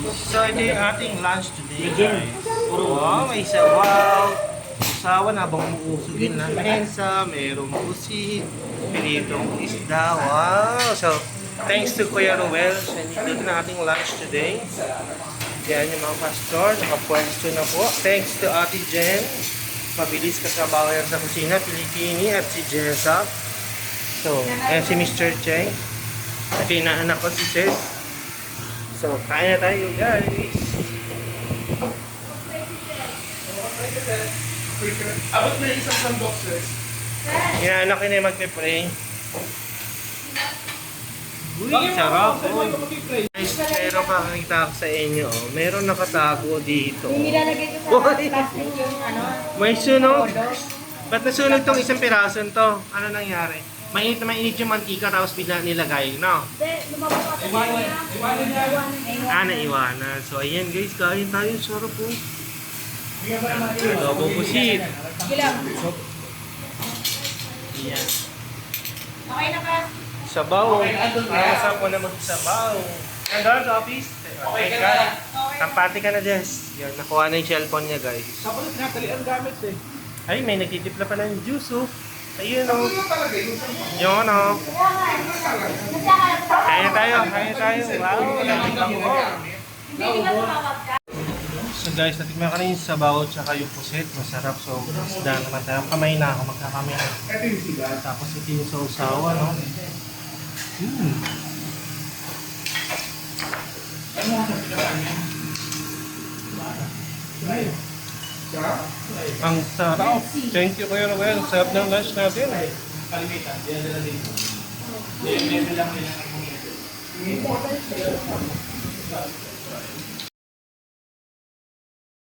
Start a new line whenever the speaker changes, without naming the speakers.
So, ito yung ating lunch today, guys. Wow, may sabaw. Usawan habang umuusugin ng mensa. Mayroong pusit. Pinitong isda. Wow! So, thanks to Kuya Ruel. Ito na ating lunch today. Yan yung mga pastor. Nakapwesto na po. Thanks to Ate Jen. Mabilis katrabaho yan sa kusina. Pilipini at si Jessa. So, ayan si Mr. Cheng. At inaanak ko si Ches. So, kain na tayo, guys.
Abot na isang sandok, sis.
Inaanak ko na yung magpe-pray. Uy, sarap. Oh. Guys, meron kakakita ko sa inyo. Oh. Meron nakatago dito.
Nilalagay ko sa plastic yung ano.
May sunog. Ba't nasunog tong isang piraso to? Ano nangyari? Mainit na mainit yung mantika tapos bigla nilagay, no?
Hindi, lumabas ako sa kanya.
Iwanan niya.
Naiwanan. So, ayan guys, kain tayo. Sarap po. Adobong pusit.
Sige lang.
Ayan.
Okay na ba?
Sabaw. Masarap ko na magsabaw. Nandun sa office? Okay ka na. Kampati ka na, Jess. Yan, nakuha na yung cellphone niya, guys.
Tapos natali ang gamit eh.
Ay, may nagtitipla pa ng juice, oh. Ayun, oh.
Ano talaga yun?
Yun, oh. Kaya tayo. Wow, lamig mo.
Hindi di ba tumawag ka?
So guys, natikman ko na yung sabaw tsaka yung pusit. Masarap. So, isda naman tayo. Kamay na ako. Magkakamay na.
Ito yung siga.
Tapos ito yung sausawa, no? Ang sarap. Thank you, Kuya Ruel. Sarap ng lunch natin.
Kalimitan. Yan na lang dito. Yan lang nila ang